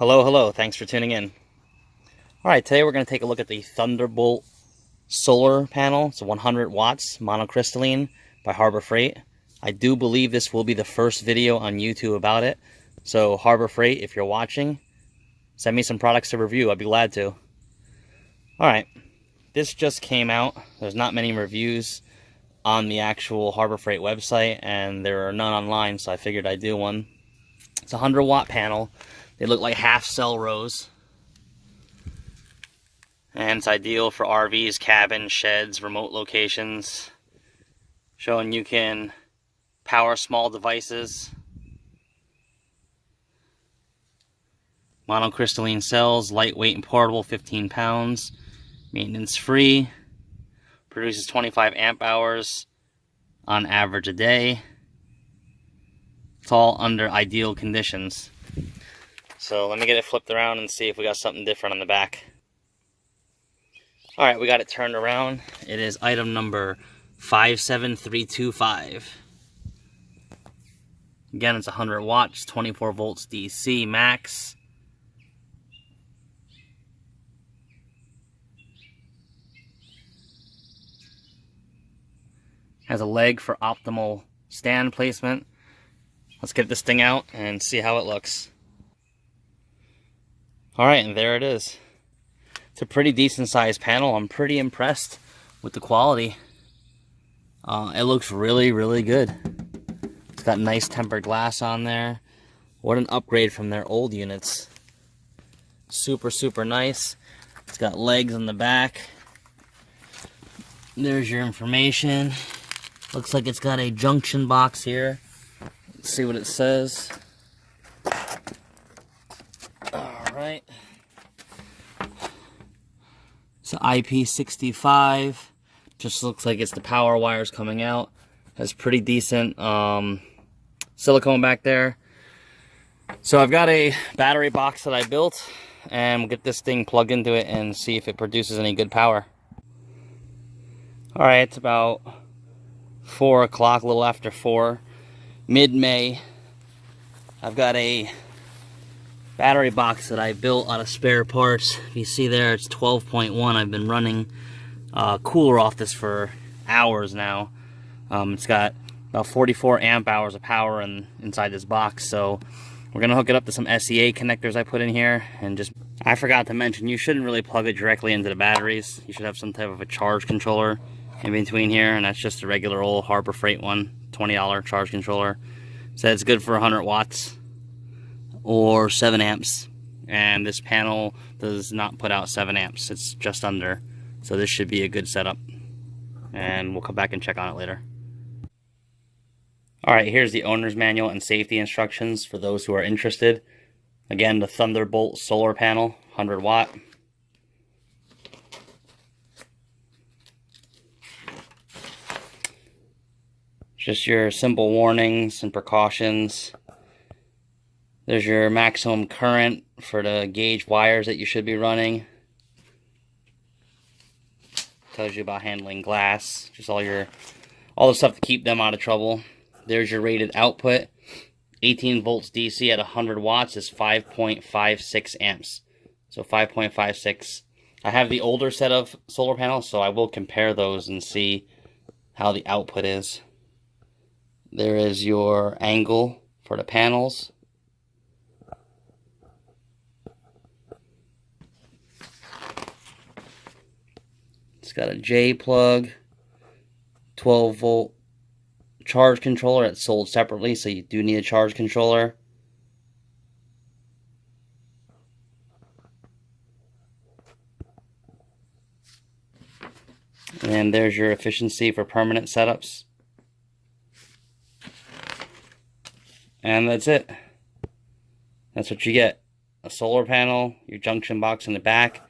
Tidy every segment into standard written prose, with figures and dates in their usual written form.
Hello, thanks for tuning in. Alright, today we're going to take a look at the Thunderbolt solar panel. It's 100 watts, monocrystalline by Harbor Freight. I do believe this will be the first video on YouTube about it. So Harbor Freight, if you're watching, send me some products to review. I'd be glad to. Alright, this just came out. There's not many reviews on the actual Harbor Freight website, and there are none online, so I figured I'd do one. It's a 100 watt panel. They look like half cell rows. And it's ideal for RVs, cabins, sheds, remote locations. Showing you can power small devices. Monocrystalline cells, lightweight and portable, 15 pounds. Maintenance free. Produces 25 amp hours on average a day. It's all under ideal conditions. So let me get it flipped around and see if we got something different on the back. Alright, we got it turned around. It is item number 57325. Again, it's 100 watts, 24 volts DC max. Has a leg for optimal stand placement. Let's get this thing out and see how it looks. Alright, and there it is. It's a pretty decent sized panel. I'm pretty impressed with the quality. It looks really good. It's got nice tempered glass on there. What an upgrade from their old units. Super nice. It's got legs on the back. There's your information. Looks like it's got a junction box here. Let's see what it says. Alright. It's an IP65. Just looks like it's the power wires coming out. Has pretty decent silicone back there. So I've got a battery box that I built, and we'll get this thing plugged into it and see if it produces any good power. Alright, it's about 4 o'clock, a little after 4, mid-May. I've got a battery box that I built out of spare parts. If you see there, it's 12.1. I've been running cooler off this for hours now. It's got about 44 amp hours of power inside this box, so we're gonna hook it up to some SEA connectors I put in here. And just, I forgot to mention, you shouldn't really plug it directly into the batteries. You should have some type of a charge controller in between here, and that's just a regular old Harbor Freight one, $20 charge controller. So it's good for 100 watts or 7 amps, and this panel does not put out 7 amps. It's just under, so this should be a good setup, and we'll come back and check on it later. Alright, here's the owner's manual and safety instructions for those who are interested. Again, the Thunderbolt solar panel, 100 watt. Just your simple warnings and precautions. There's your maximum current for the gauge wires that you should be running. Tells you about handling glass, just all the stuff to keep them out of trouble. There's your rated output. 18 volts DC at 100 watts is 5.56 amps. So 5.56. I have the older set of solar panels, so I will compare those and see how the output is. There is your angle for the panels. It's got a J plug, 12 volt charge controller. It's sold separately, so you do need a charge controller. And there's your efficiency for permanent setups. And that's it. That's what you get. A solar panel, your junction box in the back,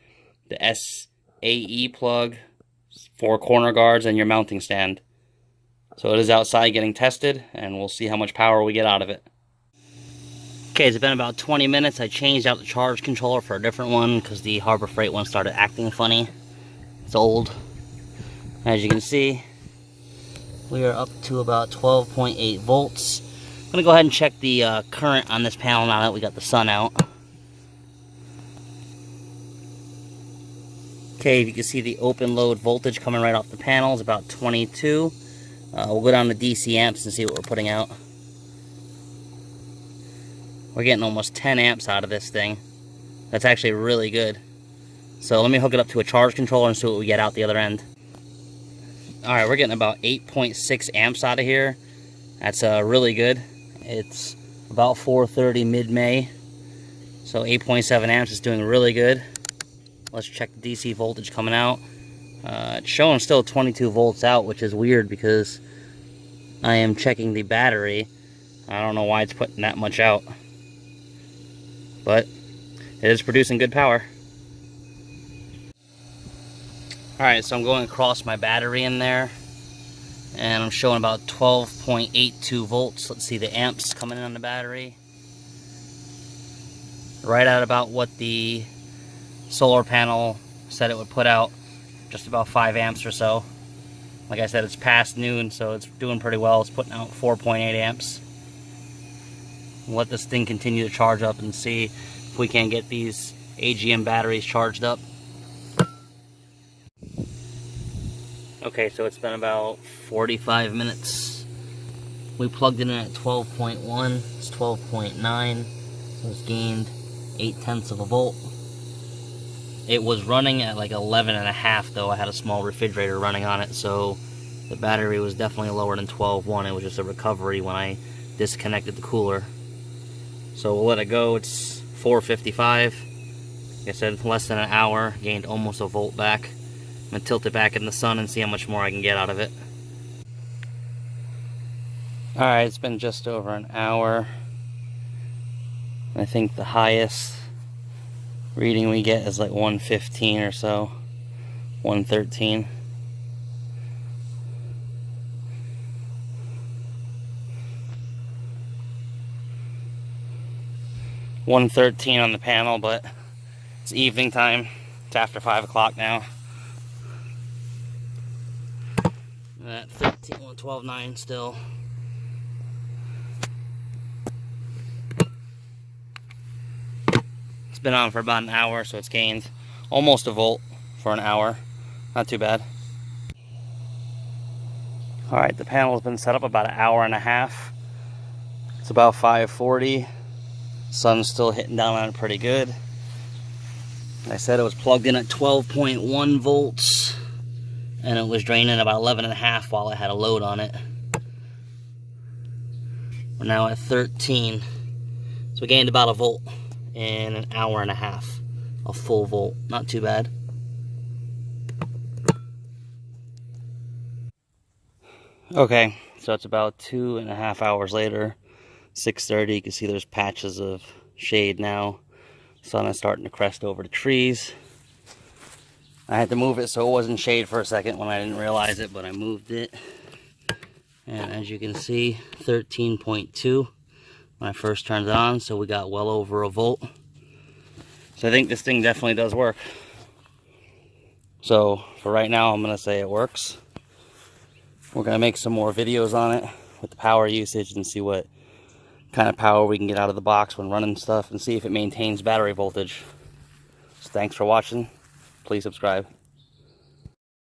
the SAE plug, 4 corner guards, and your mounting stand. So it is outside getting tested, and we'll see how much power we get out of it. Okay, it's been about 20 minutes. I changed out the charge controller for a different one because the Harbor Freight one started acting funny. It's old. As you can see, we are up to about 12.8 volts. I'm going to go ahead and check the current on this panel now that we got the sun out. Okay, you can see the open load voltage coming right off the panel is about 22. We'll go down to DC amps and see what we're putting out. We're getting almost 10 amps out of this thing. That's actually really good. So let me hook it up to a charge controller and see what we get out the other end. Alright, we're getting about 8.6 amps out of here. That's really good. It's about 4:30 mid-May. So 8.7 amps is doing really good. Let's check the DC voltage coming out. It's showing still 22 volts out, which is weird because I am checking the battery. I don't know why it's putting that much out. But it is producing good power. Alright, so I'm going across my battery in there. And I'm showing about 12.82 volts. Let's see the amps coming in on the battery. Right at about what the solar panel said it would put out. Just about 5 amps or so. Like I said, it's past noon, so it's doing pretty well. It's putting out 4.8 amps. We'll let this thing continue to charge up and see if we can get these AGM batteries charged up. Okay, so it's been about 45 minutes. We plugged it in at 12.1. It's 12.9. So it's gained 0.8 of a volt. It was running at like 11.5 though. I had a small refrigerator running on it, so the battery was definitely lower than 12.1. It was just a recovery when I disconnected the cooler. So we'll let it go. It's 4:55. Like I said, less than an hour. Gained almost a volt back. I'm going to tilt it back in the sun and see how much more I can get out of it. Alright, it's been just over an hour. I think the highest reading we get is like 115 or so. 113. $113 on the panel, but it's evening time. It's after 5 o'clock now. At 12.9 still. It's been on for about an hour, so it's gained almost a volt for an hour. Not too bad. Alright, the panel has been set up about an hour and a half. It's about 5:40. Sun's still hitting down on it pretty good. Like I said, it was plugged in at 12.1 volts. And it was draining about 11.5 while it had a load on it. We're now at 13. So we gained about a volt in an hour and a half. A full volt. Not too bad. Okay, so it's about 2.5 hours later. 6:30. You can see there's patches of shade now. Sun is starting to crest over the trees. I had to move it so it wasn't shade for a second when I didn't realize it, but I moved it. And as you can see, 13.2 when I first turned it on, so we got well over a volt. So I think this thing definitely does work. So for right now, I'm going to say it works. We're going to make some more videos on it with the power usage and see what kind of power we can get out of the box when running stuff and see if it maintains battery voltage. So thanks for watching. Please subscribe.